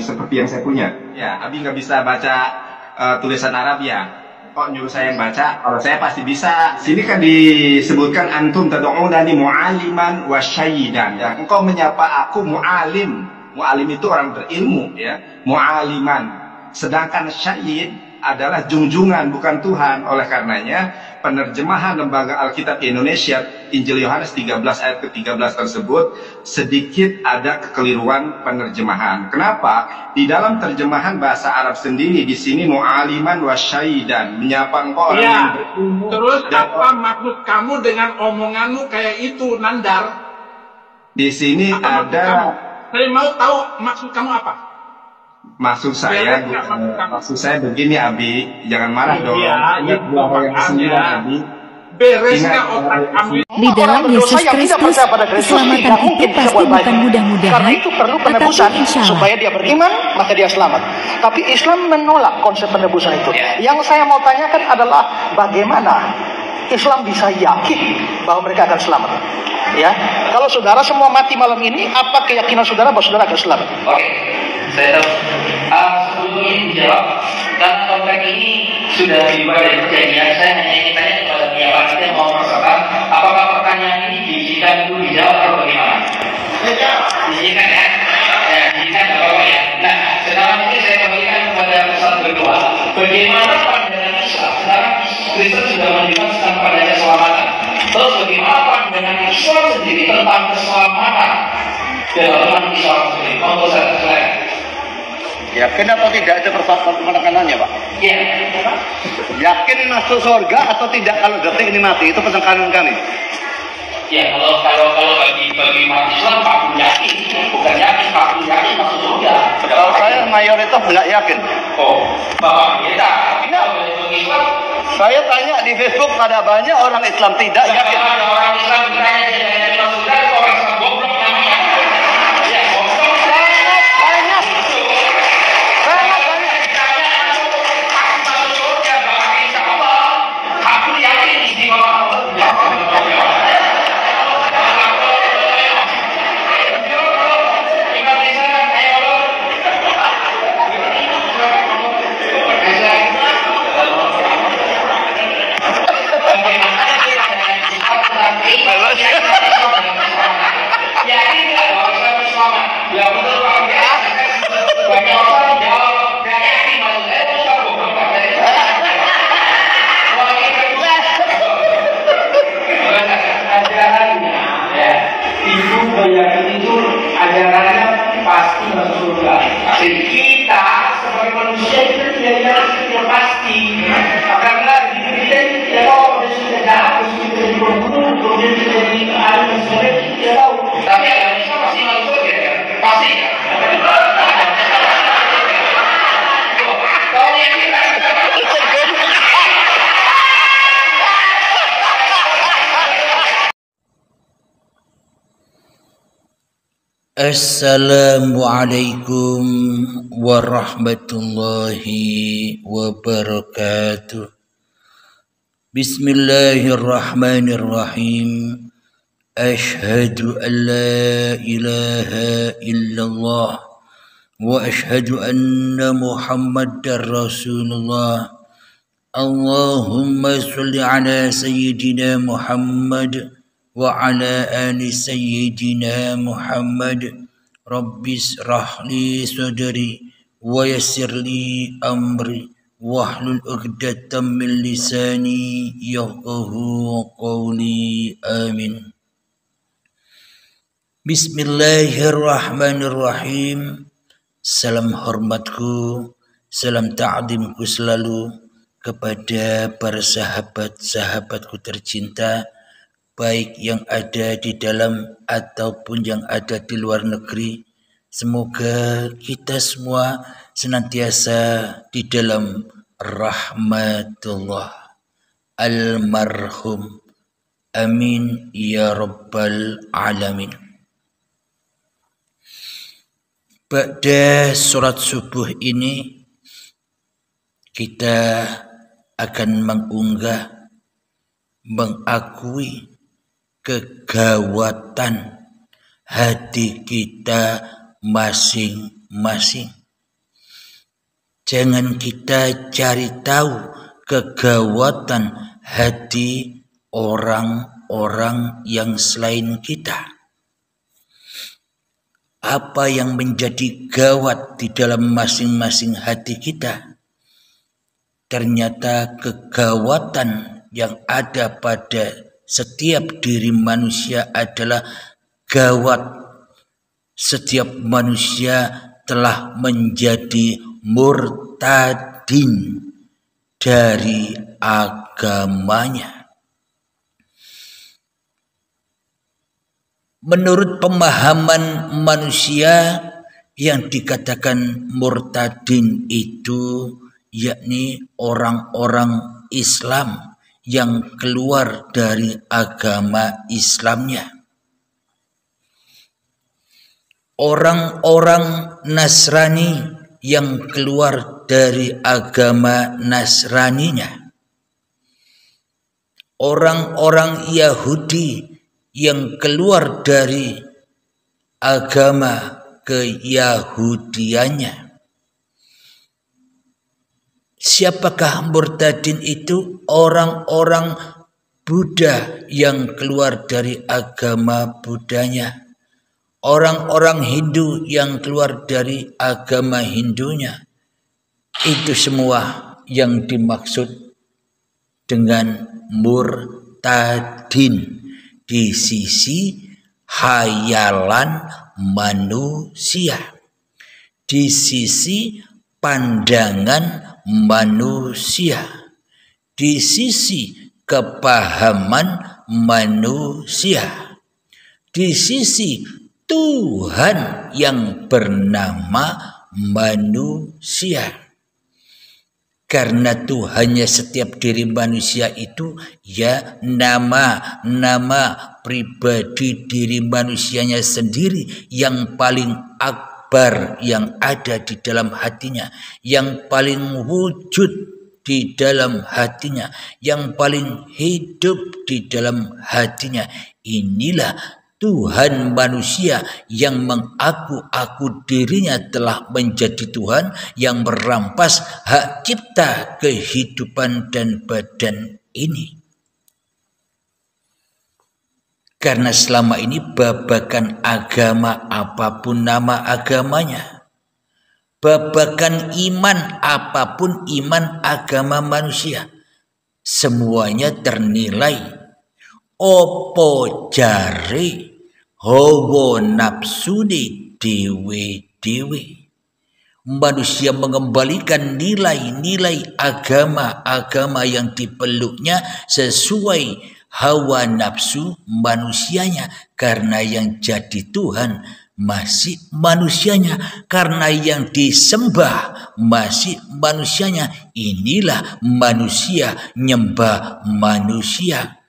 seperti yang saya punya. Ya, Abi nggak bisa baca tulisan Arab ya. Kok nyuruh saya yang baca? Kalau saya pasti bisa. Sini kan disebutkan antum tad'unani mu'aliman wa syayyidan. Ya, engkau menyapa aku mu'alim. Mu'alim itu orang berilmu, ya. Mu'aliman. Sedangkan syayid adalah junjungan, bukan Tuhan. Oleh karenanya, penerjemahan Lembaga Alkitab Indonesia Injil Yohanes 13 ayat ke-13 tersebut sedikit ada kekeliruan penerjemahan. Kenapa? Di dalam terjemahan bahasa Arab sendiri di sini mu'aliman wa syaidan, menyapa engkau orang yang berilmu. Terus apa maksud kamu dengan omonganmu kayak itu, Nandar? Di sini apa ada. Saya mau tahu maksud kamu apa? Maksud saya begini, Abi, jangan marah dong. Ingat dua hal yang sembilan, Abi. Beresnya otak kamu. Di dalam Yesus Kristus, keselamatan itu pasti bukan mudah-mudahan, karena itu perlu penebusan supaya dia beriman, maka dia selamat. Tapi Islam menolak konsep penebusan itu. Yang saya mau tanyakan adalah bagaimana Islam bisa yakin bahwa mereka akan selamat? Ya, kalau saudara semua mati malam ini, apa keyakinan saudara bahwa saudara akan selamat? Oke, saya tahu. Sebelum ini dijawab, karena konteks ini sudah dibuat dari perjanjian, saya hanya ingin tanya kepada pihak panitia yang mau persoalan, apakah pertanyaan ini diizinkan dulu dijawab atau bagaimana? Diizinkan ya? Ya, diizinkan apa ya? Nah, sekarang ini saya kembalikan kepada pesan berdua. Bagaimana pandangan Islam? Sekarang Kristen sudah menunjukkan tentang pandangan keselamatan. Terus bagaimana pandangan Islam sendiri tentang keselamatan? Dalam Islam sendiri, untuk saya. Yakin atau tidak itu penekanannya, Pak? Iya. Yakin masuk surga atau tidak kalau detik ini mati, itu penekanan kami. Ya, kalau bagi umat Islam aku yakin, bukan yakin, aku yakin masuk surga. Kalau saya mayoritas nggak yakin. Oh, Bapak kita, bagi Islam. Saya tanya di Facebook, ada banyak orang Islam tidak yakin. Ada orang Islam ditanya yang masuk surga, orang Islam goblok namanya. Ya, goblok. Banyak. Aku yakin istimewa kita sebagai manusia kita tidak pasti karena hidup kita ini tidak tahu apa sudah jahat, sudah dibunuh, kemudian sudah diadu dan sebagainya tidak tahu. Tapi ada Islam pasti masuk ya, pasti. Kau yang kita. Assalamualaikum warahmatullahi wabarakatuh. Bismillahirrahmanirrahim. Ashhadu an la ilaha illallah wa ashhadu anna Muhammadar Rasulullah. Allahumma sholli ala sayyidina Muhammad wa ala ali sayyidina Muhammad. Rabbis rahli sadri wa yassir li amri wahlul 'uqdatam min lisani yafqahu qawli. Amin. Bismillahirrahmanirrahim. Salam hormatku, salam ta'zimku selalu kepada para sahabat-sahabatku tercinta, baik yang ada di dalam ataupun yang ada di luar negeri. Semoga kita semua senantiasa di dalam rahmatullah almarhum. Amin ya rabbal alamin. Pada surat subuh ini kita akan mengunggah, mengakui kegawatan hati kita masing-masing Jangan kita cari tahu kegawatan hati orang-orang yang selain kita. Apa yang menjadi gawat di dalam masing-masing hati kita? Ternyata kegawatan yang ada pada setiap diri manusia adalah gawat. Setiap manusia telah menjadi murtadin dari agamanya. Menurut pemahaman manusia, yang dikatakan murtadin itu yakni orang-orang Islam yang keluar dari agama Islamnya. Orang-orang Nasrani yang keluar dari agama Nasraninya. Orang-orang Yahudi yang keluar dari agama keyahudiannya. Siapakah murtadin itu? Orang-orang Buddha yang keluar dari agama Buddhanya. Orang-orang Hindu yang keluar dari agama Hindunya. Itu semua yang dimaksud dengan murtadin di sisi hayalan manusia, di sisi pandangan manusia, di sisi kepahaman manusia, di sisi Tuhan yang bernama manusia. Karena Tuhannya setiap diri manusia itu ya nama pribadi diri manusianya sendiri yang paling akbar yang ada di dalam hatinya, yang paling wujud di dalam hatinya, yang paling hidup di dalam hatinya. Inilah Tuhan manusia yang mengaku-aku dirinya telah menjadi Tuhan, yang merampas hak cipta kehidupan dan badan ini. Karena selama ini babakan agama apapun nama agamanya, babakan iman apapun iman agama manusia, semuanya ternilai opo jare hawa nafsune dewe-dewe. Manusia mengembalikan nilai-nilai agama-agama yang dipeluknya sesuai hawa nafsu manusianya, karena yang jadi Tuhan masih manusianya, karena yang disembah masih manusianya. Inilah manusia nyembah manusia.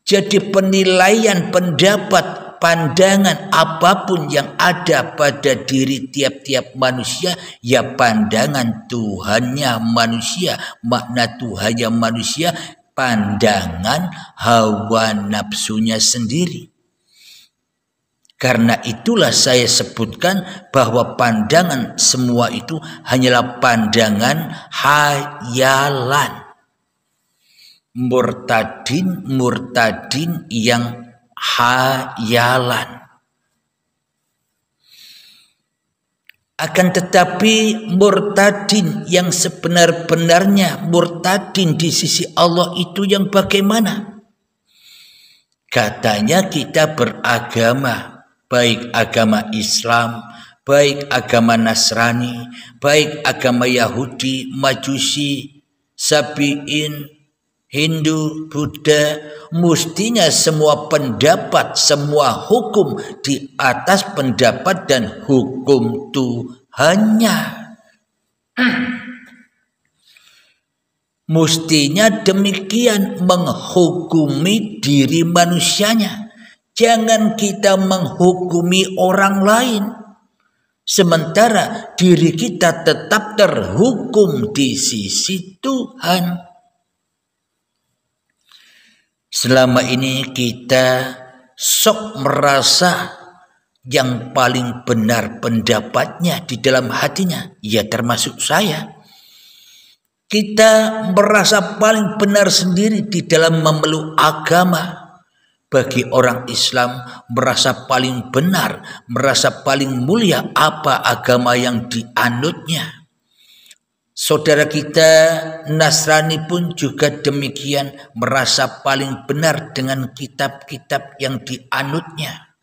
Jadi penilaian, pendapat, pandangan apapun yang ada pada diri tiap-tiap manusia, ya pandangan Tuhannya manusia, makna Tuhannya manusia, pandangan hawa nafsunya sendiri. Karena itulah saya sebutkan bahwa pandangan semua itu hanyalah pandangan hayalan. Murtadin yang hayalan. Akan tetapi murtadin yang sebenar-benarnya, murtadin di sisi Allah itu yang bagaimana? Katanya kita beragama, baik agama Islam, baik agama Nasrani, baik agama Yahudi, Majusi, Sabi'in, Hindu, Buddha, mestinya semua pendapat, semua hukum di atas pendapat dan hukum Tuhannya. Mestinya demikian menghukumi diri manusianya. Jangan kita menghukumi orang lain, sementara diri kita tetap terhukum di sisi Tuhan. Selama ini kita sok merasa yang paling benar pendapatnya di dalam hatinya, ya termasuk saya. Kita merasa paling benar sendiri di dalam memeluk agama. Bagi orang Islam merasa paling benar, merasa paling mulia apa agama yang dianutnya. Saudara kita Nasrani pun juga demikian, merasa paling benar dengan kitab-kitab yang dianutnya.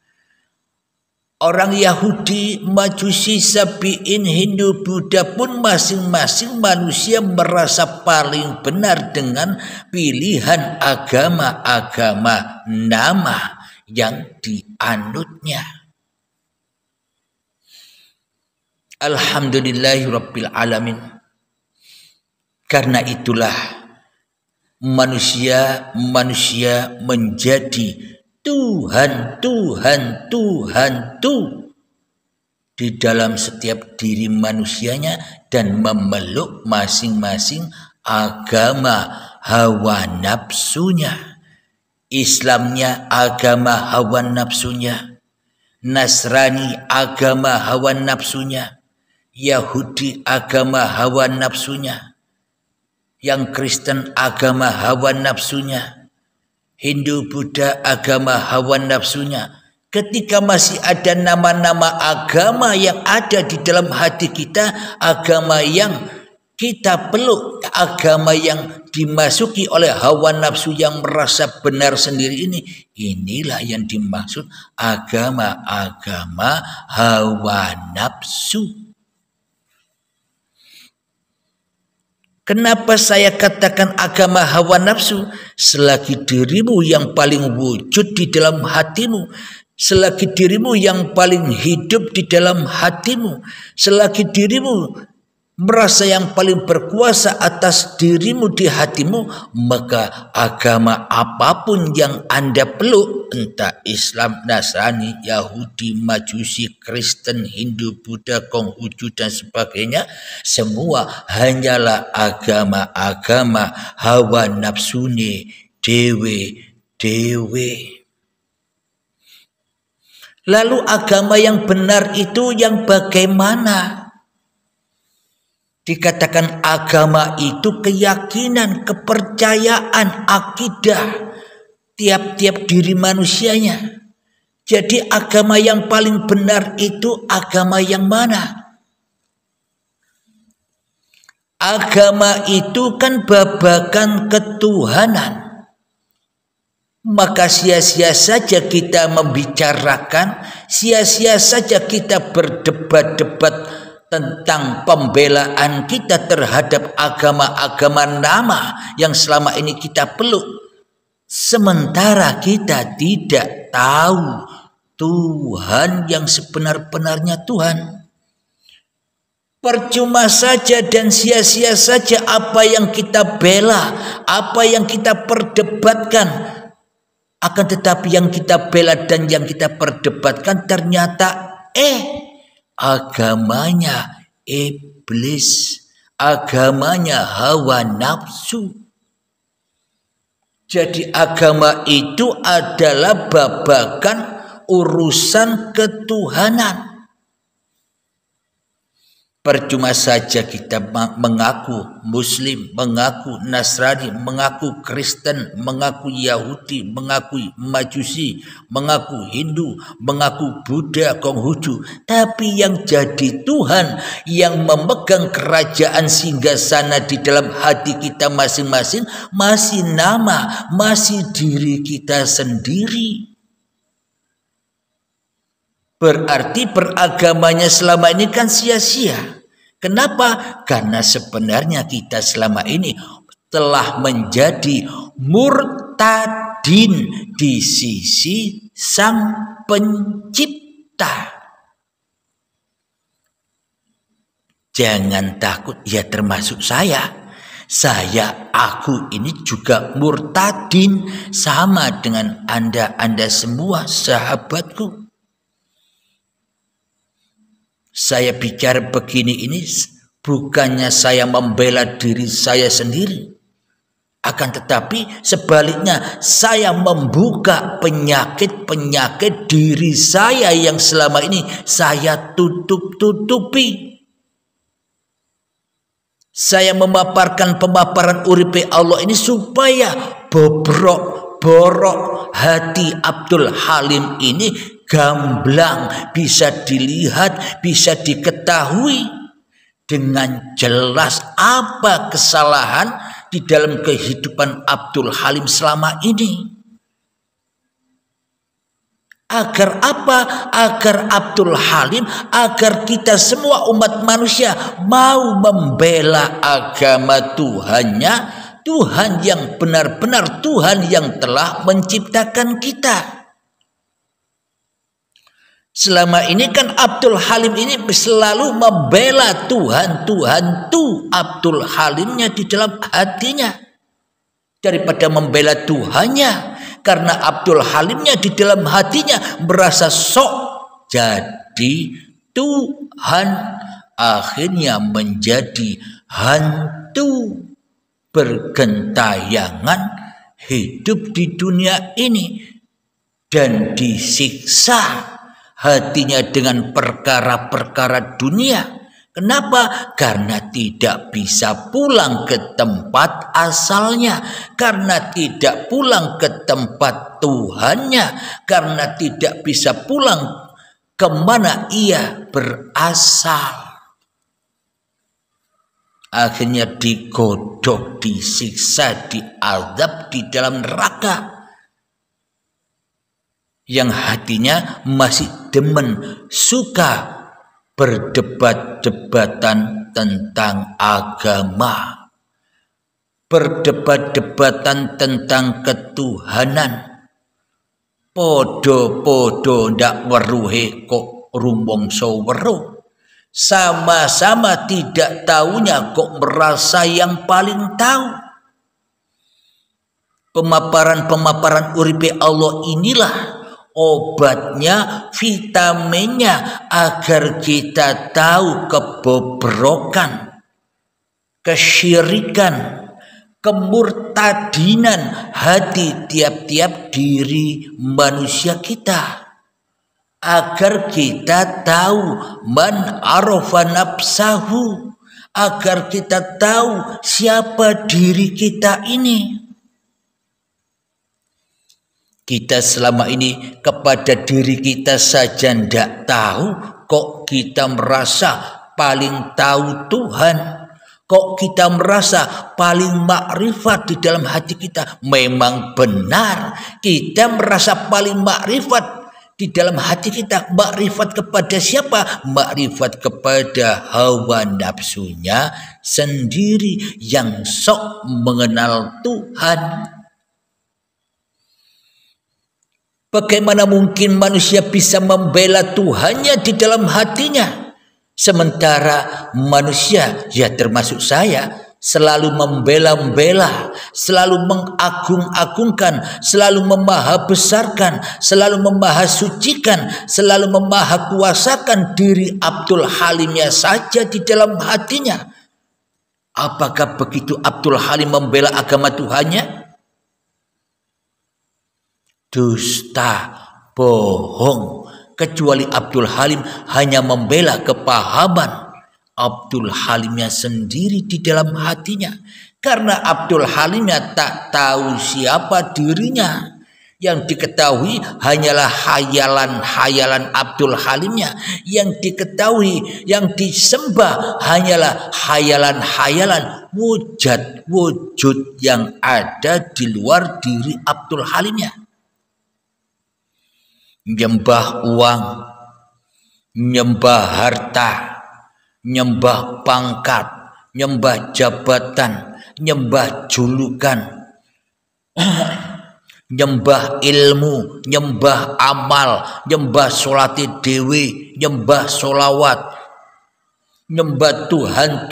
Orang Yahudi, Majusi, Sabi'in, Hindu, Buddha pun masing-masing manusia merasa paling benar dengan pilihan agama-agama nama yang dianutnya. Alhamdulillahirabbil alamin. Karena itulah manusia menjadi Tuhan di dalam setiap diri manusianya dan memeluk masing-masing agama hawa nafsunya. Islamnya agama hawa nafsunya, Nasrani agama hawa nafsunya, Yahudi agama hawa nafsunya, yang Kristen agama hawa nafsunya, Hindu, Buddha agama hawa nafsunya. Ketika masih ada nama-nama agama yang ada di dalam hati kita, agama yang kita peluk, agama yang dimasuki oleh hawa nafsu yang merasa benar sendiri ini, inilah yang dimaksud agama-agama hawa nafsu. Kenapa saya katakan agama hawa nafsu? Selagi dirimu yang paling wujud di dalam hatimu, selagi dirimu yang paling hidup di dalam hatimu, selagi dirimu merasa yang paling berkuasa atas dirimu di hatimu, maka agama apapun yang Anda peluk, entah Islam, Nasrani, Yahudi, Majusi, Kristen, Hindu, Buddha, Konghucu dan sebagainya, semua hanyalah agama-agama hawa nafsune dewe. Lalu agama yang benar itu yang bagaimana? Dikatakan agama itu keyakinan, kepercayaan, akidah tiap-tiap diri manusianya. Jadi agama yang paling benar itu agama yang mana? Agama itu kan babakan ketuhanan. Maka sia-sia saja kita membicarakan, sia-sia saja kita berdebat-debat tentang pembelaan kita terhadap agama-agama nama yang selama ini kita peluk, sementara kita tidak tahu Tuhan yang sebenar-benarnya Tuhan. Percuma saja dan sia-sia saja apa yang kita bela, apa yang kita perdebatkan. Akan tetapi yang kita bela dan yang kita perdebatkan ternyata agamanya iblis, agamanya hawa nafsu. Jadi agama itu adalah babakan urusan ketuhanan. Percuma saja kita mengaku Muslim, mengaku Nasrani, mengaku Kristen, mengaku Yahudi, mengaku Majusi, mengaku Hindu, mengaku Buddha, Konghucu. Tapi yang jadi Tuhan, yang memegang kerajaan singgasana di dalam hati kita masing-masing, masih nama, masih diri kita sendiri. Berarti beragamanya selama ini kan sia-sia. Kenapa? Karena sebenarnya kita selama ini telah menjadi murtadin di sisi Sang Pencipta. Jangan takut, ya termasuk saya. Aku ini juga murtadin sama dengan Anda semua sahabatku. Saya bicara begini ini bukannya saya membela diri saya sendiri. Akan tetapi sebaliknya saya membuka penyakit-penyakit diri saya yang selama ini saya tutup-tutupi. Saya memaparkan pemaparan uripe Allah ini supaya borok hati Abdul Halim ini gamblang, bisa dilihat, bisa diketahui dengan jelas apa kesalahan di dalam kehidupan Abdul Halim selama ini. Agar apa? Agar Abdul Halim, agar kita semua umat manusia mau membela agama Tuhannya, Tuhan yang benar-benar, Tuhan yang telah menciptakan kita. Selama ini kan Abdul Halim ini selalu membela Tuhan tuh Abdul Halimnya di dalam hatinya daripada membela Tuhannya, karena Abdul Halimnya di dalam hatinya merasa sok jadi Tuhan, akhirnya menjadi hantu bergentayangan hidup di dunia ini dan disiksa hatinya dengan perkara-perkara dunia. Kenapa? Karena tidak bisa pulang ke tempat asalnya, karena tidak pulang ke tempat Tuhannya, karena tidak bisa pulang kemana ia berasal. Akhirnya digodok, disiksa, diazab di dalam neraka. Yang hatinya masih demen, suka berdebat-debatan tentang agama, berdebat-debatan tentang ketuhanan. Podo-podo ndak weruhe kok rumongso weruh. Sama-sama tidak tahunya kok merasa yang paling tahu. Pemaparan-pemaparan uripe Allah inilah obatnya, vitaminnya, agar kita tahu kebobrokan, kesyirikan, kemurtadinan hati tiap-tiap diri manusia kita, agar kita tahu man arafa nafsahu, agar kita tahu siapa diri kita ini. Kita selama ini kepada diri kita saja tidak tahu, kok kita merasa paling tahu Tuhan, kok kita merasa paling makrifat di dalam hati kita. Memang benar, kita merasa paling makrifat di dalam hati kita. Makrifat kepada siapa? Makrifat kepada hawa nafsunya sendiri yang sok mengenal Tuhan. Bagaimana mungkin manusia bisa membela Tuhannya di dalam hatinya? Sementara manusia, ya termasuk saya, selalu membela-bela, selalu mengagung-agungkan, selalu memahasbesarkan, selalu memahasucikan, selalu memahakuasakan diri Abdul Halimnya saja di dalam hatinya. Apakah begitu Abdul Halim membela agama Tuhannya? Dusta, bohong. Kecuali Abdul Halim hanya membela kepahaman Abdul Halimnya sendiri di dalam hatinya. Karena Abdul Halimnya tak tahu siapa dirinya. Yang diketahui hanyalah hayalan-hayalan Abdul Halimnya. Yang diketahui, yang disembah hanyalah hayalan-hayalan wujud yang ada di luar diri Abdul Halimnya. Nyembah uang, nyembah harta, nyembah pangkat, nyembah jabatan, nyembah julukan, nyembah ilmu, nyembah amal, nyembah sholati dewi, nyembah sholawat, nyembah Tuhan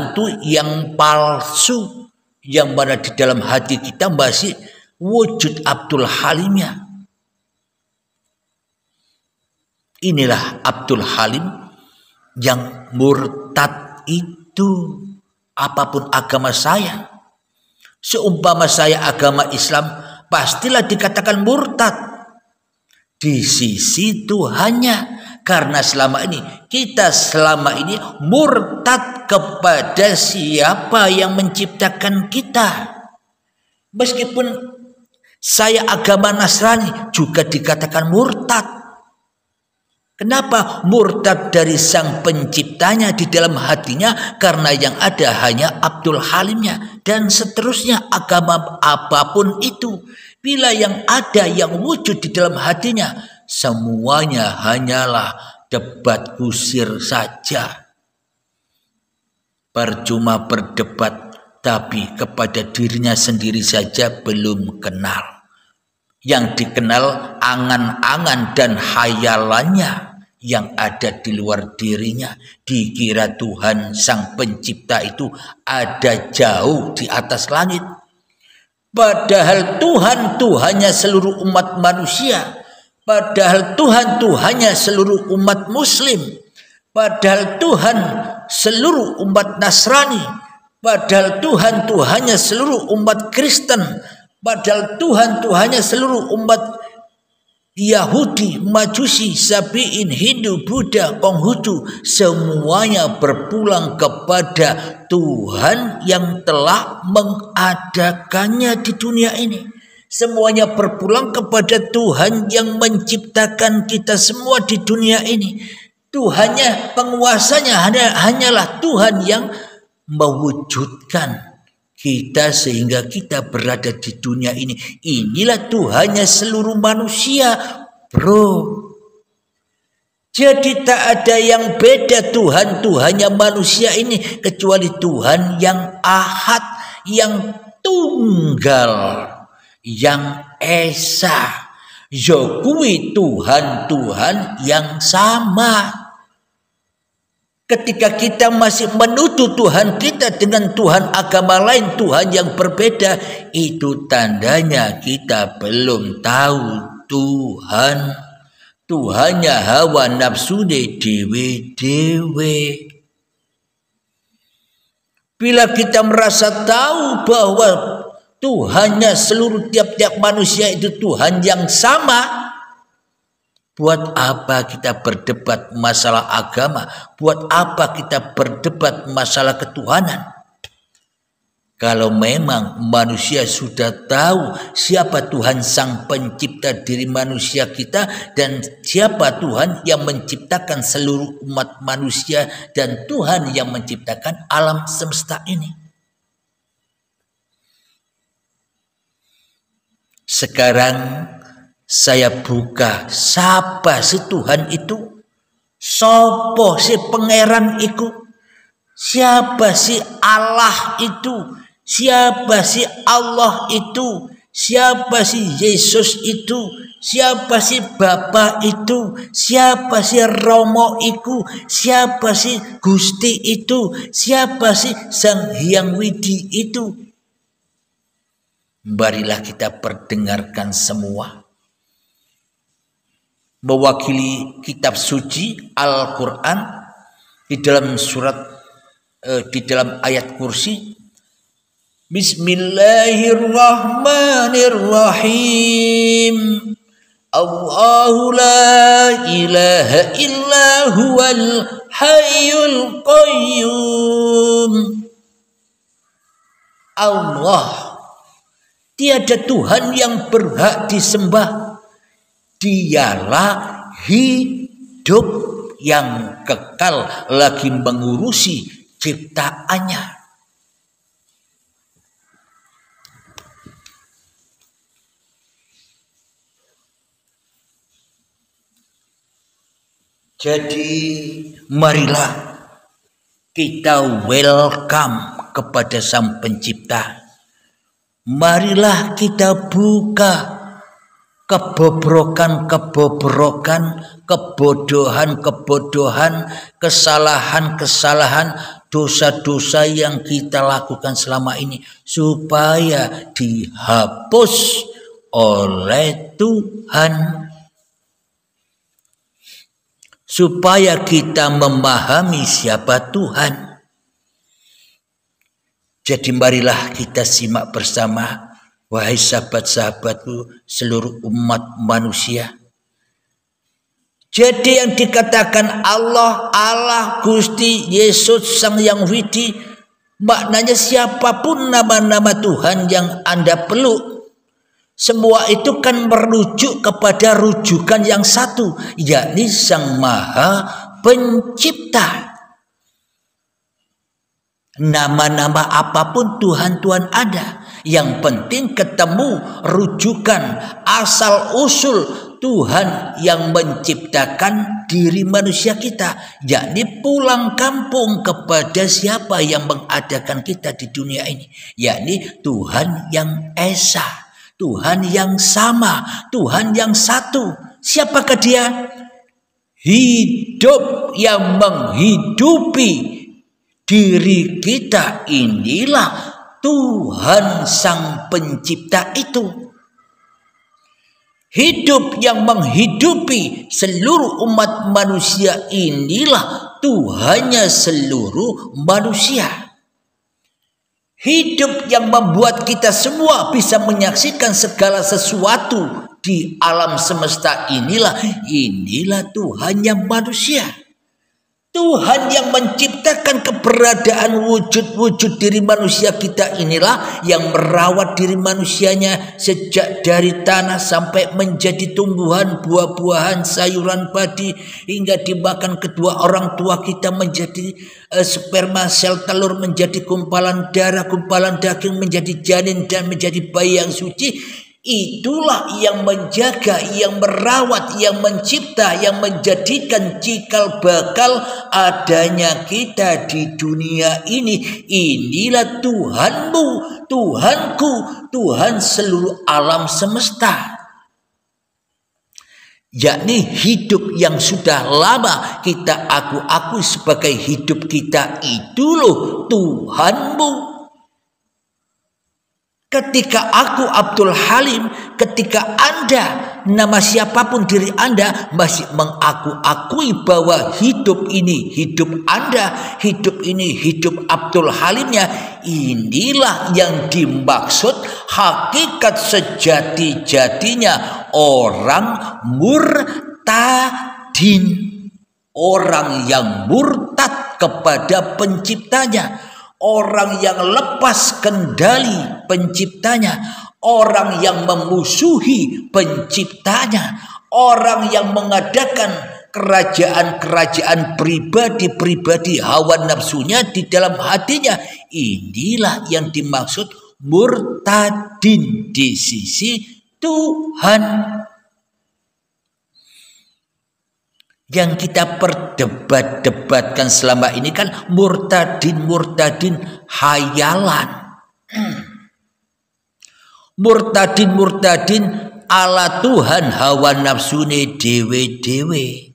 tuh yang palsu, yang mana di dalam hati kita masih wujud Abdul Halimnya. Inilah Abdul Halim yang murtad itu. Apapun agama saya, Seumpama saya agama Islam, pastilah dikatakan murtad di sisi Tuhannya. Karena kita selama ini murtad kepada siapa yang menciptakan kita. Meskipun saya agama Nasrani juga dikatakan murtad. Kenapa? Murtad dari sang penciptanya di dalam hatinya, karena yang ada hanya Abdul Halimnya dan seterusnya. Agama apapun itu, bila yang ada yang wujud di dalam hatinya, semuanya hanyalah debat kusir saja. Percuma berdebat, tapi kepada dirinya sendiri saja belum kenal. Yang dikenal angan-angan dan hayalannya yang ada di luar dirinya. Dikira Tuhan sang pencipta itu ada jauh di atas langit. Padahal Tuhan-Tuhannya seluruh umat manusia. Padahal Tuhan-Tuhannya seluruh umat muslim. Padahal Tuhan seluruh umat Nasrani. Padahal Tuhan-Tuhannya seluruh umat Kristen. Padahal Tuhan-Tuhannya seluruh umat Yahudi, Majusi, Sabiin, Hindu, Buddha, Konghucu. Semuanya berpulang kepada Tuhan yang telah mengadakannya di dunia ini. Semuanya berpulang kepada Tuhan yang menciptakan kita semua di dunia ini. Tuhannya, penguasanya hanyalah Tuhan yang mewujudkan kita sehingga kita berada di dunia ini. Inilah Tuhannya seluruh manusia, bro. Jadi tak ada yang beda Tuhan-Tuhannya manusia ini kecuali Tuhan yang ahad, yang tunggal, yang esa. Yokui Tuhan-Tuhan yang sama. Ketika kita masih menuduh Tuhan kita dengan Tuhan agama lain, Tuhan yang berbeda, itu tandanya kita belum tahu Tuhan. Tuhannya hawa nafsu dewe-dewe. Bila kita merasa tahu bahwa Tuhannya seluruh tiap-tiap manusia itu Tuhan yang sama, buat apa kita berdebat masalah agama? Buat apa kita berdebat masalah ketuhanan? Kalau memang manusia sudah tahu siapa Tuhan sang pencipta diri manusia kita dan siapa Tuhan yang menciptakan seluruh umat manusia dan Tuhan yang menciptakan alam semesta ini. Sekarang saya buka, siapa si Tuhan itu? Sopo si pangeran itu? Siapa si Allah itu? Siapa si Allah itu? Siapa si Yesus itu? Siapa si Bapa itu? Siapa si Romo itu? Siapa si Gusti itu? Siapa si Sang Hyang Widi itu? Marilah kita perdengarkan semua. Mewakili kitab suci Al-Quran di dalam di dalam ayat kursi, Bismillahirrahmanirrahim. Allahu la ilaha illa huwal hayyul qayyum. Allah, tiada Tuhan yang berhak disembah. Dialah hidup yang kekal lagi mengurusi ciptaannya. Jadi marilah kita welcome kepada Sang Pencipta. Marilah kita buka kebobrokan-kebobrokan, kebodohan-kebodohan, kesalahan-kesalahan, dosa-dosa yang kita lakukan selama ini supaya dihapus oleh Tuhan. Supaya kita memahami siapa Tuhan. Jadi marilah kita simak bersama, wahai sahabat-sahabatku, seluruh umat manusia. Jadi yang dikatakan Allah, Gusti Yesus Sang Yang Widi, maknanya siapapun nama-nama Tuhan yang Anda peluk, semua itu kan merujuk kepada rujukan yang satu, yakni Sang Maha Pencipta. Nama-nama apapun Tuhan-Tuhan ada, yang penting ketemu rujukan asal-usul Tuhan yang menciptakan diri manusia kita, yakni pulang kampung kepada siapa yang mengadakan kita di dunia ini, yakni Tuhan yang Esa, Tuhan yang sama, Tuhan yang satu. Siapakah Dia? Hidup yang menghidupi diri kita, inilah Tuhan Sang Pencipta itu. Hidup yang menghidupi seluruh umat manusia, inilah Tuhannya seluruh manusia. Hidup yang membuat kita semua bisa menyaksikan segala sesuatu di alam semesta, inilah Tuhannya manusia. Tuhan yang menciptakan keberadaan wujud-wujud diri manusia kita, inilah yang merawat diri manusianya sejak dari tanah sampai menjadi tumbuhan, buah-buahan, sayuran, padi, hingga dimakan kedua orang tua kita menjadi sperma, sel telur menjadi gumpalan darah, gumpalan daging menjadi janin dan menjadi bayi yang suci. Itulah yang menjaga, yang merawat, yang mencipta, yang menjadikan cikal bakal adanya kita di dunia ini. Inilah Tuhanmu, Tuhanku, Tuhan seluruh alam semesta. Yakni hidup yang sudah lama kita akui sebagai hidup kita, itu loh Tuhanmu. Ketika aku Abdul Halim, ketika Anda, nama siapapun diri Anda, masih mengaku-akui bahwa hidup ini hidup Anda, hidup ini hidup Abdul Halimnya, inilah yang dimaksud hakikat sejati-jatinya orang murtadin, orang yang murtad kepada penciptanya, orang yang lepas kendali penciptanya, orang yang memusuhi penciptanya, orang yang mengadakan kerajaan-kerajaan pribadi-pribadi hawa nafsunya di dalam hatinya. Inilah yang dimaksud murtadin di sisi Tuhan. Yang kita perdebat-debatkan selama ini kan murtadin hayalan. Murtadin ala Tuhan hawa nafsune dewe-dewe.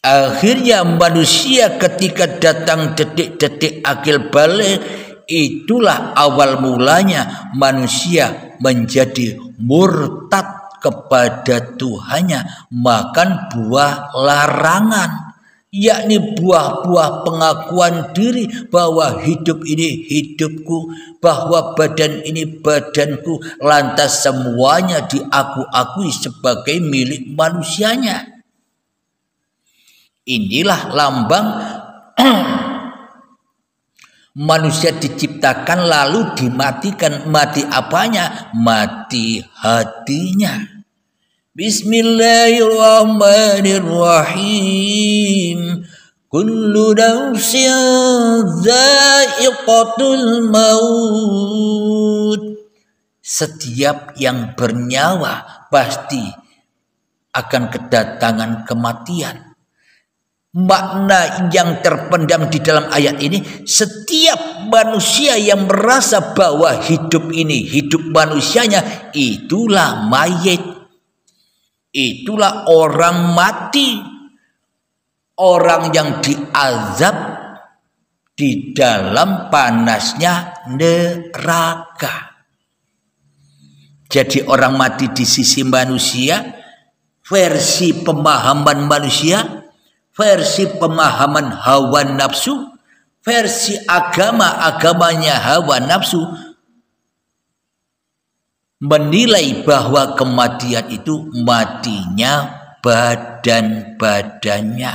Akhirnya manusia ketika datang detik-detik akil balik, itulah awal mulanya manusia menjadi murtad kepada Tuhannya, makan buah larangan, yakni buah-buah pengakuan diri bahwa hidup ini hidupku, bahwa badan ini badanku, lantas semuanya diaku-akui sebagai milik manusianya. Inilah lambang manusia diciptakan lalu dimatikan. Mati apanya? Mati hatinya. Bismillahirrahmanirrahim. Kullu nafsin dha'iqatul maut. Setiap yang bernyawa pasti akan kedatangan kematian. Makna yang terpendam di dalam ayat ini, setiap manusia yang merasa bahwa hidup ini hidup manusianya, itulah mayit, itulah orang mati, orang yang diazab di dalam panasnya neraka. Jadi orang mati di sisi manusia, versi pemahaman manusia, versi pemahaman hawa nafsu, versi agamanya hawa nafsu menilai bahwa kematian itu matinya badan-badannya.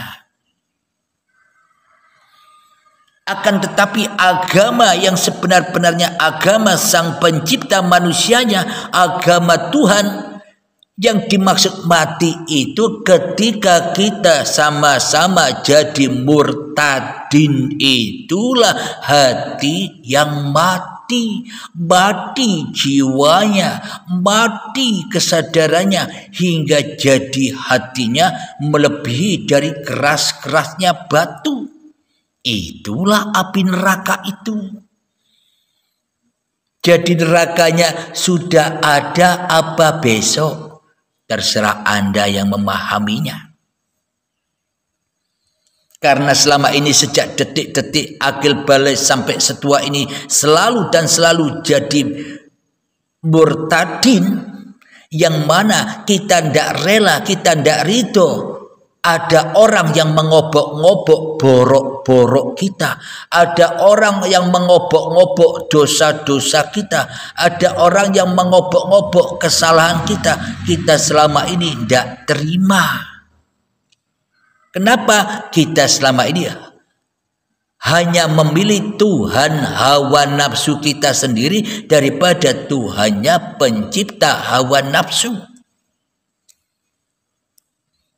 Akan tetapi agama yang sebenar-benarnya agama sang pencipta manusianya, agama Tuhan, yang dimaksud mati itu ketika kita sama-sama jadi murtadin, itulah hati yang mati. Mati jiwanya, mati kesadarannya, hingga jadi hatinya melebihi dari keras-kerasnya batu. Itulah api neraka itu. Jadi nerakanya sudah ada apa besok, terserah Anda yang memahaminya. Karena selama ini sejak detik-detik akil balik sampai setua ini selalu dan selalu jadi murtadin, yang mana kita tidak rela, kita tidak ridho. Ada orang yang mengobok-ngobok borok-borok kita. Ada orang yang mengobok-ngobok dosa-dosa kita. Ada orang yang mengobok-ngobok kesalahan kita. Kita selama ini tidak terima. Kenapa kita selama ini hanya memilih Tuhan hawa nafsu kita sendiri daripada Tuhannya pencipta hawa nafsu?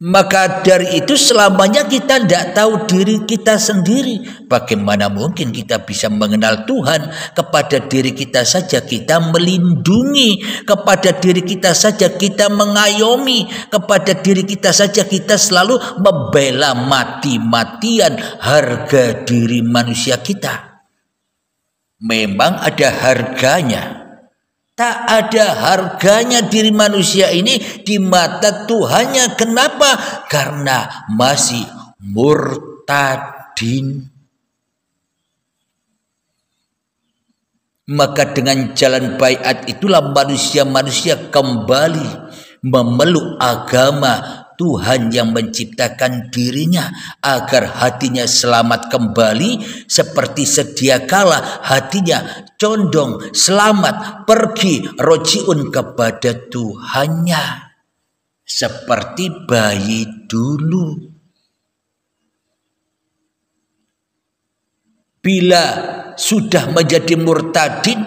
Maka dari itu selamanya kita tidak tahu diri kita sendiri. Bagaimana mungkin kita bisa mengenal Tuhan? Kepada diri kita saja kita melindungi, kepada diri kita saja kita mengayomi, kepada diri kita saja kita selalu membela mati-matian harga diri manusia kita. Memang ada harganya. Tak ada harganya diri manusia ini di mata Tuhannya. Kenapa? Karena masih murtadin. Maka dengan jalan baiat itulah manusia-manusia kembali memeluk agama Tuhan yang menciptakan dirinya, agar hatinya selamat kembali seperti sedia kala hatinya condong selamat pergi rojiun kepada Tuhannya, seperti bayi dulu. Bila sudah menjadi murtadin,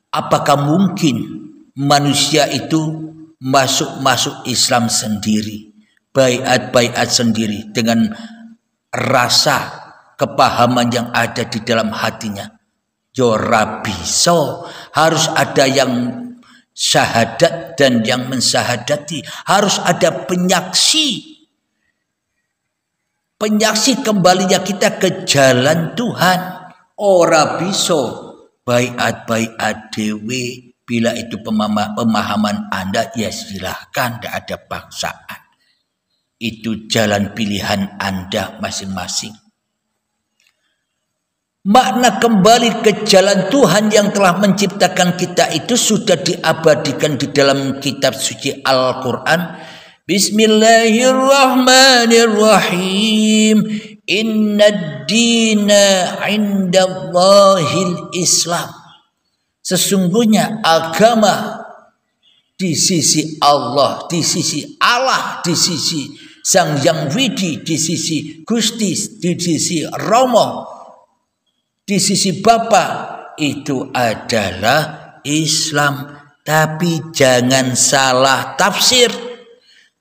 apakah mungkin manusia itu masuk Islam sendiri, baiat sendiri dengan rasa kepahaman yang ada di dalam hatinya? Ora bisa. Harus ada yang syahadat dan yang mensyahadati. Harus ada penyaksi kembalinya kita ke jalan Tuhan. Ora bisa baiat dewe. Bila itu pemahaman Anda, ya silahkan, tidak ada paksaan. Itu jalan pilihan Anda masing-masing. Makna kembali ke jalan Tuhan yang telah menciptakan kita itu sudah diabadikan di dalam kitab suci Al-Quran. Bismillahirrahmanirrahim. Inna dina indallahil Islam. Sesungguhnya agama di sisi Allah, di sisi Allah, di sisi Sang Yang Widi, di sisi Gusti, di sisi Romo, di sisi Bapa, itu adalah Islam. Tapi jangan salah tafsir.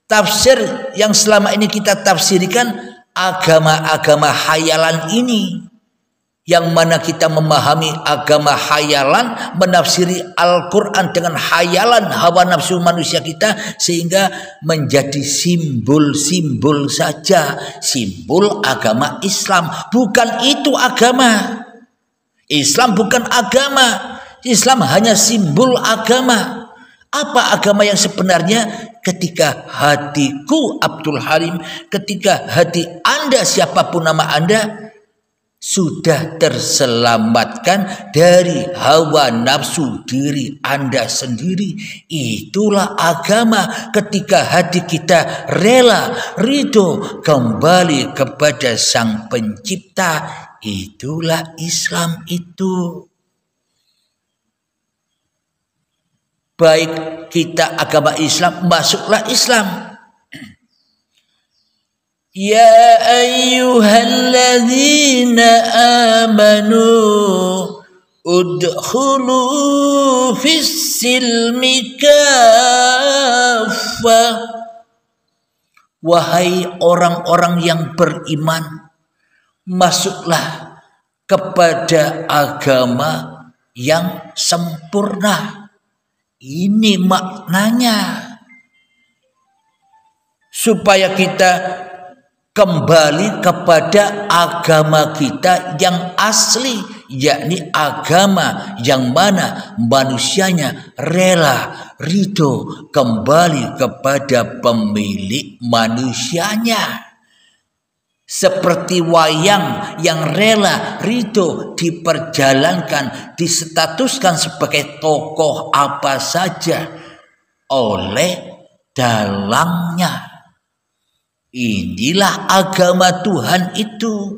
Tafsir yang selama ini kita tafsirkan agama-agama hayalan ini, yang mana kita memahami agama hayalan, menafsiri Al-Quran dengan hayalan hawa nafsu manusia kita, sehingga menjadi simbol-simbol saja. Simbol agama Islam. Bukan itu agama. Islam bukan agama. Islam hanya simbol agama. Apa agama yang sebenarnya? Ketika hatiku Abdul Halim, ketika hati Anda, siapapun nama Anda, sudah terselamatkan dari hawa nafsu diri Anda sendiri, itulah agama. Ketika hati kita rela, ridho, kembali kepada Sang Pencipta, itulah Islam itu. Baik kita agama Islam, masuklah Islam. Ya ayyuhalladzina amanu udkhulu fis-silmi kaffah. Wahai orang-orang yang beriman, masuklah kepada agama yang sempurna. Ini maknanya. Supaya kita kembali kepada agama kita yang asli, yakni agama yang mana manusianya rela, ridho kembali kepada pemilik manusianya. Seperti wayang yang rela, ridho diperjalankan, disetatuskan sebagai tokoh apa saja oleh dalangnya. Inilah agama Tuhan itu.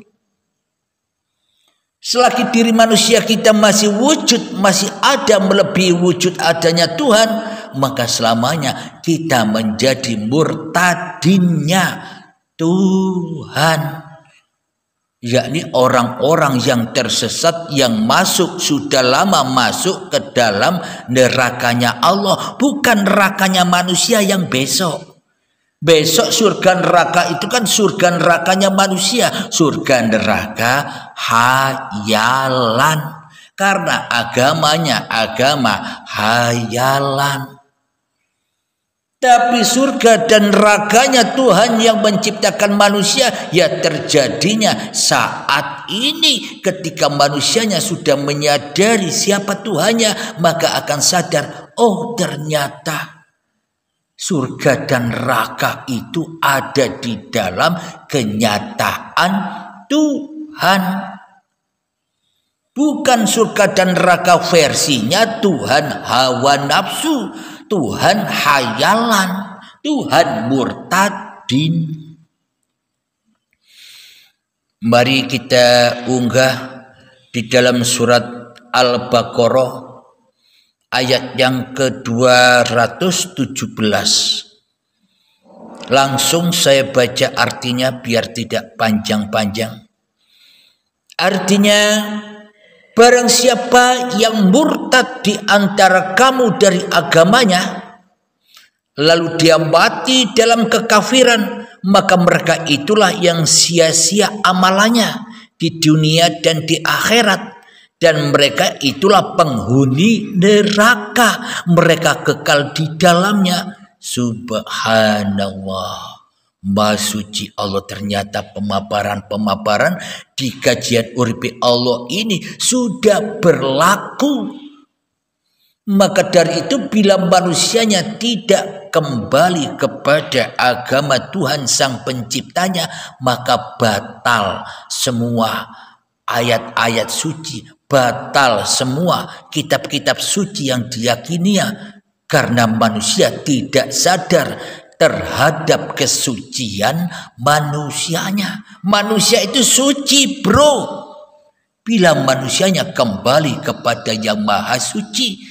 Selagi diri manusia kita masih wujud, masih ada melebihi wujud adanya Tuhan, maka selamanya kita menjadi murtadinnya Tuhan, yakni orang-orang yang tersesat, yang masuk, sudah lama masuk ke dalam nerakanya Allah, bukan nerakanya manusia yang besok. Besok surga neraka itu kan surga nerakanya manusia, surga neraka hayalan, karena agamanya agama hayalan. Tapi surga dan nerakanya Tuhan yang menciptakan manusia, ya terjadinya saat ini ketika manusianya sudah menyadari siapa Tuhannya, maka akan sadar, oh ternyata surga dan neraka itu ada di dalam kenyataan Tuhan. Bukan surga dan neraka versinya Tuhan hawa nafsu, Tuhan hayalan, Tuhan murtadin. Mari kita unggah di dalam surat Al-Baqarah ayat yang ke-217. Langsung saya baca artinya biar tidak panjang-panjang. Artinya, barang siapa yang murtad di antara kamu dari agamanya, lalu dia mati dalam kekafiran, maka mereka itulah yang sia-sia amalannya di dunia dan di akhirat. Dan mereka itulah penghuni neraka, mereka kekal di dalamnya. Subhanallah. Maha suci Allah, ternyata pemaparan-pemaparan di kajian Uripi Allah ini sudah berlaku. Maka dari itu bila manusianya tidak kembali kepada agama Tuhan Sang Penciptanya, maka batal semua ayat-ayat suci, batal semua kitab-kitab suci yang diyakininya, karena manusia tidak sadar terhadap kesucian manusianya. Manusia itu suci, bro. Bila manusianya kembali kepada yang maha suci.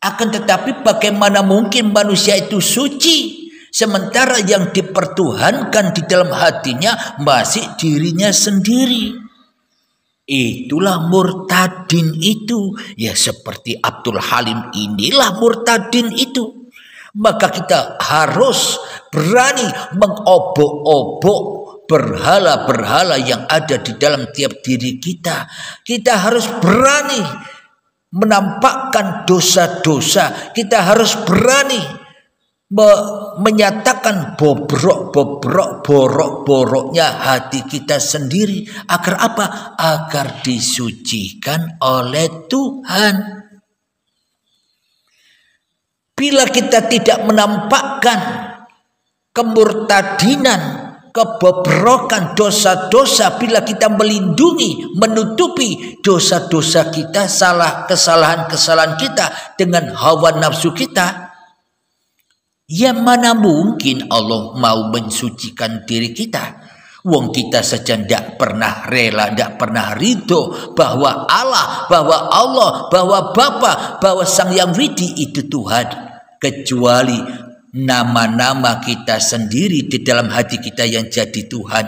Akan tetapi bagaimana mungkin manusia itu suci, sementara yang dipertuhankan di dalam hatinya masih dirinya sendiri. Itulah murtadin itu. Ya seperti Abdul Halim, inilah murtadin itu. Maka kita harus berani mengobok-obok berhala-berhala yang ada di dalam tiap diri kita. Kita harus berani menampakkan dosa-dosa. Kita harus berani menyatakan bobrok-bobrok, borok-boroknya hati kita sendiri. Agar apa? Agar disucikan oleh Tuhan. Bila kita tidak menampakkan kemurtadinan, kebobrokan, dosa-dosa, bila kita melindungi, menutupi dosa-dosa kita, kesalahan-kesalahan kita dengan hawa nafsu kita, ya mana mungkin Allah mau mensucikan diri kita. Wong kita saja tidak pernah rela, tidak pernah ridho bahwa Allah, bahwa Bapa, bahwa Sang Yang Widi itu Tuhan. Kecuali nama-nama kita sendiri di dalam hati kita yang jadi Tuhan.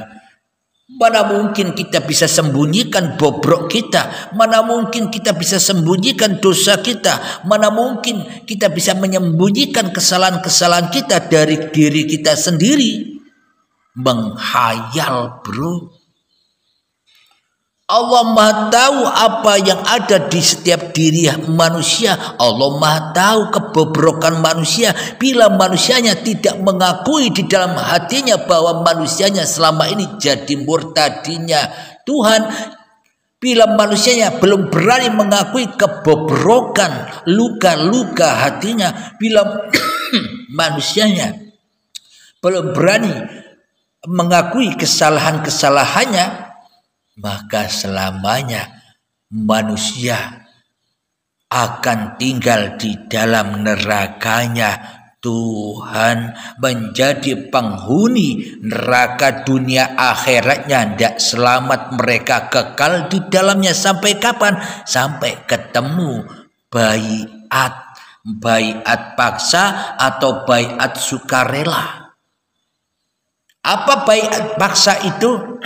Mana mungkin kita bisa sembunyikan bobrok kita, mana mungkin kita bisa sembunyikan dosa kita, mana mungkin kita bisa menyembunyikan kesalahan-kesalahan kita dari diri kita sendiri. Menghayal, bro. Allah Maha tahu apa yang ada di setiap diri manusia. Allah Maha tahu kebobrokan manusia. Bila manusianya tidak mengakui di dalam hatinya bahwa manusianya selama ini jadi murtadinya Tuhan, bila manusianya belum berani mengakui kebobrokan luka-luka hatinya, bila manusianya belum berani mengakui kesalahan-kesalahannya, maka selamanya manusia akan tinggal di dalam nerakanya Tuhan, menjadi penghuni neraka dunia akhiratnya. Tidak selamat, mereka kekal di dalamnya sampai kapan? Sampai ketemu baiat paksa atau baiat sukarela. Apa baiat paksa itu?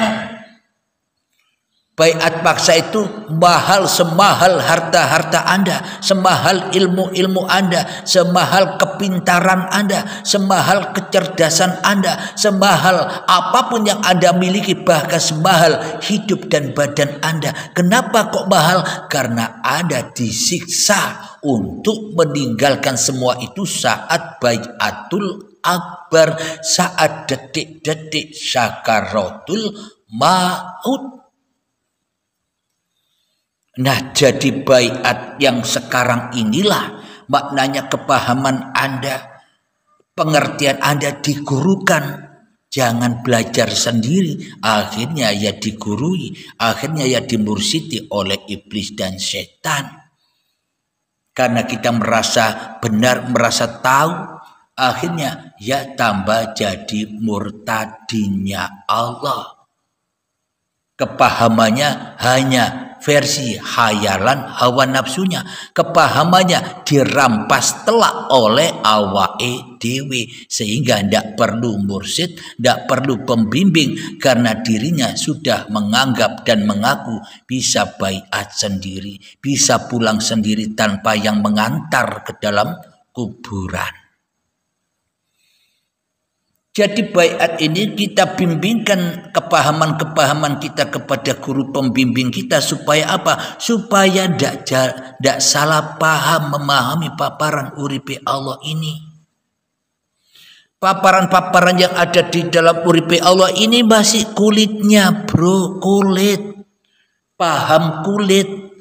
Baiat paksa itu mahal, semahal harta-harta Anda, semahal ilmu-ilmu Anda, semahal kepintaran Anda, semahal kecerdasan Anda, semahal apapun yang Anda miliki, bahkan semahal hidup dan badan Anda. Kenapa kok mahal? Karena Anda disiksa untuk meninggalkan semua itu saat baiatul akbar, saat detik-detik sakaratul maut. Nah, jadi baiat yang sekarang inilah maknanya kepahaman Anda, pengertian Anda digurukan. Jangan belajar sendiri, akhirnya ya digurui, akhirnya ya dimursidi oleh iblis dan setan. Karena kita merasa benar, merasa tahu, akhirnya ya tambah jadi murtadinya Allah. Kepahamannya hanya versi hayalan hawa nafsunya. Kepahamannya dirampas telak oleh awake dewe, sehingga tidak perlu mursyid, tidak perlu pembimbing, karena dirinya sudah menganggap dan mengaku bisa baiat sendiri, bisa pulang sendiri tanpa yang mengantar ke dalam kuburan. Jadi baiat ini kita bimbingkan kepahaman-kepahaman kita kepada guru pembimbing kita, supaya apa? Supaya tidak salah paham memahami paparan uripe Allah ini. Paparan-paparan yang ada di dalam uripe Allah ini masih kulitnya, bro, kulit. Paham kulit.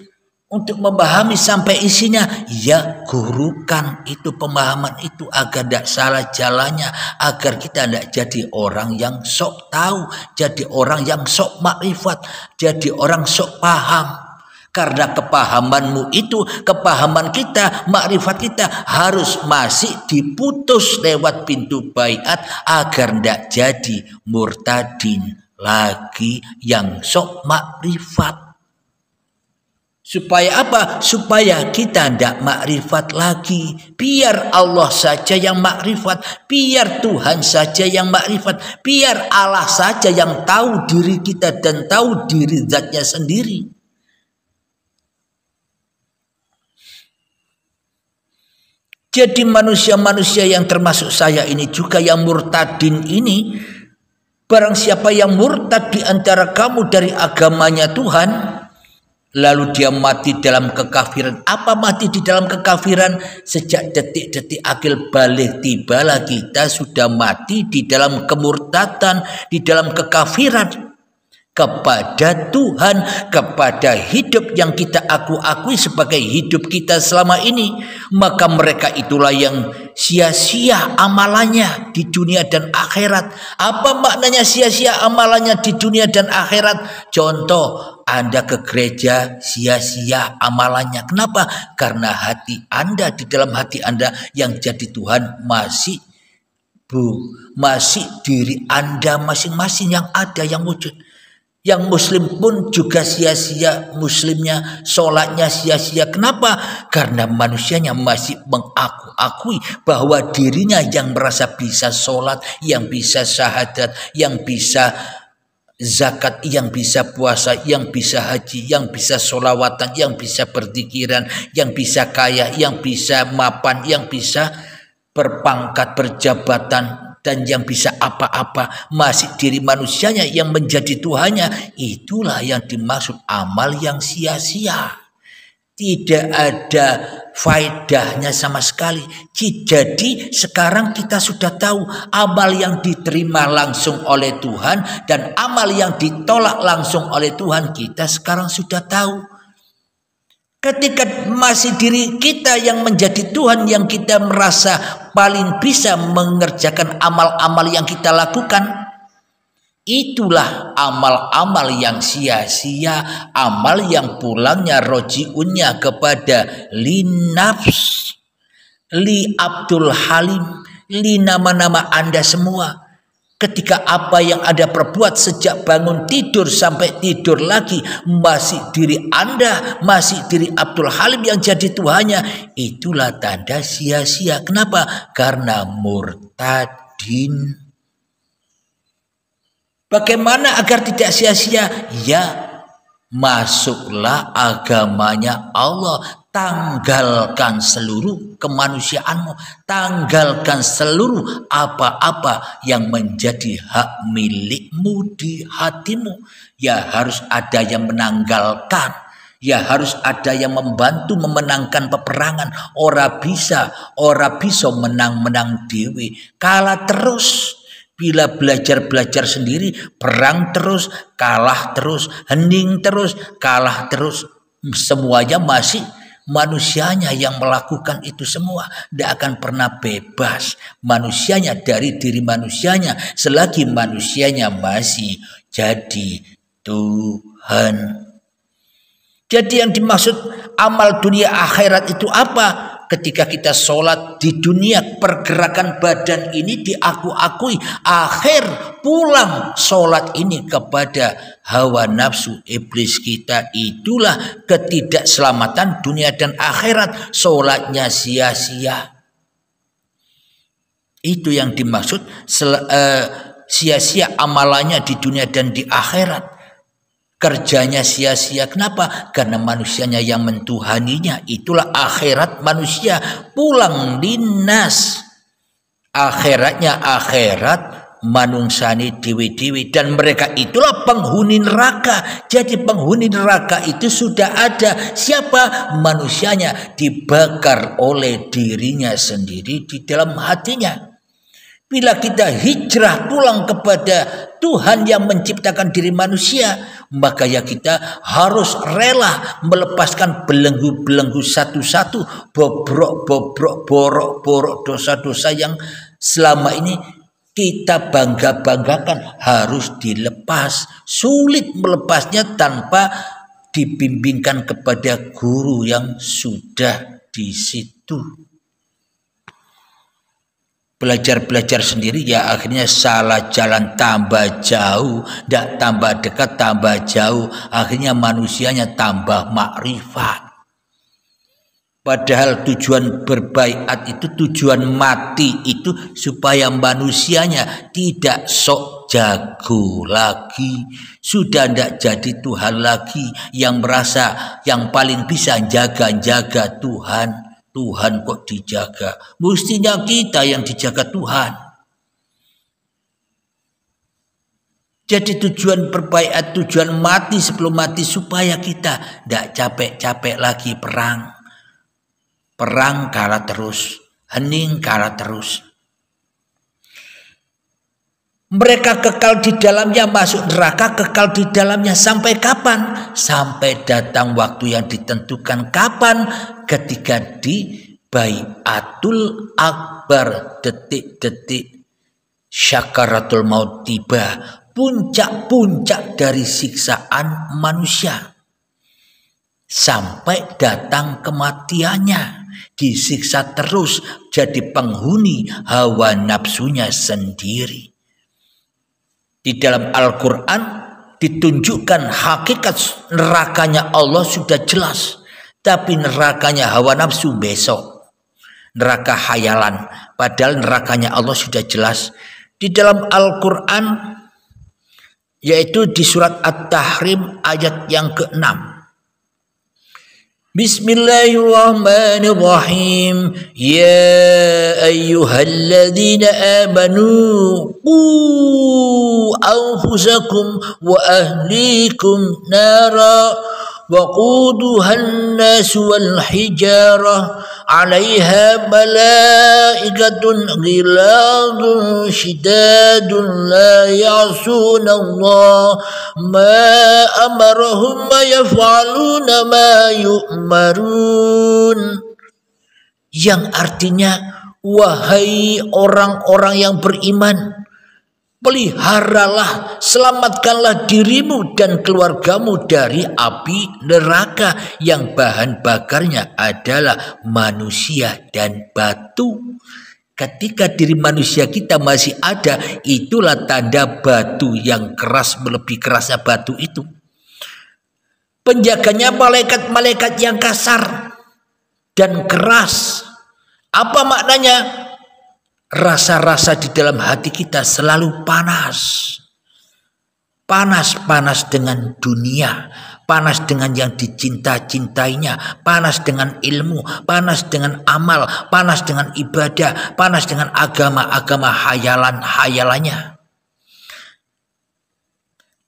Untuk memahami sampai isinya, ya gurukan itu pemahaman itu agar tidak salah jalannya, agar kita tidak jadi orang yang sok tahu, jadi orang yang sok makrifat, jadi orang sok paham. Karena kepahamanmu itu, kepahaman kita, makrifat kita harus masih diputus lewat pintu baiat agar tidak jadi murtadin lagi yang sok makrifat. Supaya apa? Supaya kita tidak makrifat lagi. Biar Allah saja yang makrifat. Biar Tuhan saja yang makrifat. Biar Allah saja yang tahu diri kita dan tahu diri zatnya sendiri. Jadi manusia-manusia yang termasuk saya ini juga yang murtadin ini. Barang siapa yang murtad di antara kamu dari agamanya Tuhan, lalu dia mati dalam kekafiran. Apa mati di dalam kekafiran? Sejak detik-detik akil balik tibalah kita sudah mati di dalam kemurtatan, di dalam kekafiran kepada Tuhan, kepada hidup yang kita akui sebagai hidup kita selama ini. Maka mereka itulah yang sia-sia amalannya di dunia dan akhirat. Apa maknanya sia-sia amalannya di dunia dan akhirat? Contoh, Anda ke gereja sia-sia amalannya. Kenapa? Karena hati Anda, di dalam hati Anda yang jadi Tuhan masih Bu, masih diri Anda masing-masing yang ada, yang wujud. Yang muslim pun juga sia-sia muslimnya, sholatnya sia-sia. Kenapa? Karena manusianya masih mengaku-akui bahwa dirinya yang merasa bisa sholat, yang bisa syahadat, yang bisa zakat, yang bisa puasa, yang bisa haji, yang bisa sholawatan, yang bisa berzikiran, yang bisa kaya, yang bisa mapan, yang bisa berpangkat, berjabatan, dan yang bisa apa-apa. Masih diri manusianya yang menjadi Tuhannya. Itulah yang dimaksud amal yang sia-sia. Tidak ada faedahnya sama sekali. Jadi sekarang kita sudah tahu amal yang diterima langsung oleh Tuhan dan amal yang ditolak langsung oleh Tuhan, kita sekarang sudah tahu. Ketika masih diri kita yang menjadi Tuhan, yang kita merasa paling bisa mengerjakan amal-amal yang kita lakukan, itulah amal-amal yang sia-sia, amal yang pulangnya rojiunnya kepada linafs, li Abdul Halim, li nama-nama Anda semua. Ketika apa yang Anda perbuat sejak bangun tidur sampai tidur lagi masih diri Anda, masih diri Abdul Halim yang jadi Tuhannya, itulah tanda sia-sia. Kenapa? Karena murtadin. Bagaimana agar tidak sia-sia? Ya, masuklah agamanya Allah. Tanggalkan seluruh kemanusiaanmu, tanggalkan seluruh apa-apa yang menjadi hak milikmu di hatimu. Ya harus ada yang menanggalkan, ya harus ada yang membantu memenangkan peperangan. Ora bisa menang dewi. Kalah terus. Bila belajar sendiri, perang terus, kalah terus, hening terus, kalah terus. Semuanya masih manusianya yang melakukan itu semua. Tidak akan pernah bebas manusianya dari diri manusianya selagi manusianya masih jadi Tuhan. Jadi yang dimaksud amal dunia akhirat itu apa? Ketika kita sholat di dunia, pergerakan badan ini diaku-akui. Akhir pulang sholat ini kepada hawa nafsu iblis kita. Itulah ketidakselamatan dunia dan akhirat. Sholatnya sia-sia. Itu yang dimaksud sia-sia amalannya di dunia dan di akhirat. Kerjanya sia-sia. Kenapa? Karena manusianya yang mentuhaninya. Itulah akhirat manusia. Pulang dinas. Akhiratnya akhirat manungsani dewi-dewi. Dan mereka itulah penghuni neraka. Jadi penghuni neraka itu sudah ada. Siapa? Manusianya dibakar oleh dirinya sendiri di dalam hatinya. Bila kita hijrah pulang kepada Tuhan yang menciptakan diri manusia, maka ya kita harus rela melepaskan belenggu-belenggu satu-satu, bobrok-bobrok, borok-borok dosa-dosa yang selama ini kita bangga-banggakan harus dilepas. Sulit melepasnya tanpa dibimbingkan kepada guru yang sudah di situ. Belajar sendiri ya akhirnya salah jalan, tambah jauh, tidak tambah dekat, tambah jauh. Akhirnya manusianya tambah makrifat. Padahal tujuan berbaiat itu, tujuan mati itu supaya manusianya tidak sok jago lagi. Sudah tidak jadi Tuhan lagi yang merasa yang paling bisa jaga-jaga Tuhan. Tuhan kok dijaga? Mestinya kita yang dijaga Tuhan. Jadi tujuan berbaiat, tujuan mati sebelum mati supaya kita tidak capek-capek lagi perang. Perang kalah terus, hening kalah terus. Mereka kekal di dalamnya, masuk neraka kekal di dalamnya sampai kapan? Sampai datang waktu yang ditentukan. Kapan? Ketika di baiatul akbar, detik-detik syakaratul maut tiba, puncak-puncak dari siksaan manusia. Sampai datang kematiannya. disiksa terus jadi penghuni hawa nafsunya sendiri. Di dalam Al-Quran ditunjukkan hakikat nerakanya Allah sudah jelas, tapi nerakanya hawa nafsu besok, neraka hayalan, padahal nerakanya Allah sudah jelas. Di dalam Al-Quran, yaitu di surat At-Tahrim ayat yang ke-6. Bismillahirrahmanirrahim. Ya ayyuhalladzina amanu qu anfusakum wa ahlikum nara وقودها الناس والحجارة عليها ملائكة غلاظ شداد لا يعصون الله ما أمرهم ويفعلون ما يؤمرون, yang artinya, wahai orang-orang yang beriman, peliharalah, selamatkanlah dirimu dan keluargamu dari api neraka yang bahan bakarnya adalah manusia dan batu. Ketika diri manusia kita masih ada, itulah tanda batu yang keras melebihi kerasnya batu itu. Penjaganya malaikat-malaikat yang kasar dan keras. Apa maknanya? Rasa-rasa di dalam hati kita selalu panas. Panas dengan dunia, panas dengan yang dicinta-cintainya, panas dengan ilmu, panas dengan amal, panas dengan ibadah, panas dengan agama-agama hayalan-hayalannya.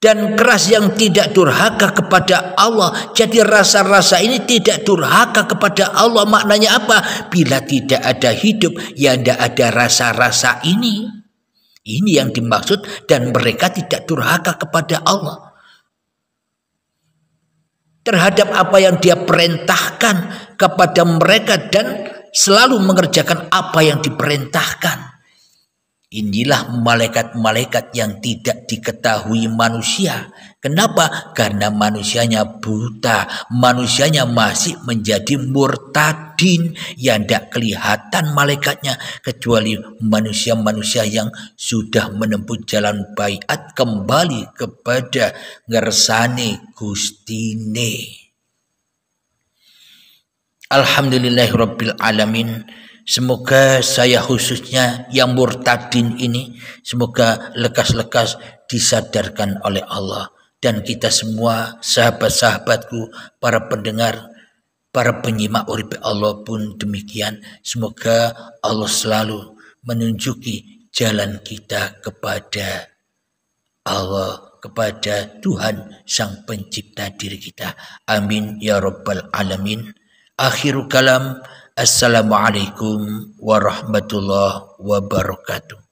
Dan keras yang tidak durhaka kepada Allah. Jadi rasa-rasa ini tidak durhaka kepada Allah. Maknanya apa? Bila tidak ada hidup, ya tidak ada rasa-rasa ini. Ini yang dimaksud, dan mereka tidak durhaka kepada Allah terhadap apa yang Dia perintahkan kepada mereka, dan selalu mengerjakan apa yang diperintahkan. Inilah malaikat-malaikat yang tidak diketahui manusia. Kenapa? Karena manusianya buta, manusianya masih menjadi murtadin, yang tidak kelihatan malaikatnya, kecuali manusia-manusia yang sudah menempuh jalan baiat kembali kepada ngersane Gustine. Alhamdulillahirabbil alamin. Semoga saya khususnya yang murtadin ini, semoga lekas-lekas disadarkan oleh Allah. Dan kita semua, sahabat-sahabatku, para pendengar, para penyimak Urip Allah pun demikian. Semoga Allah selalu menunjuki jalan kita kepada Allah, kepada Tuhan Sang Pencipta diri kita. Amin ya Rabbal Alamin. Akhirul kalam. Assalamualaikum warahmatullahi wabarakatuh.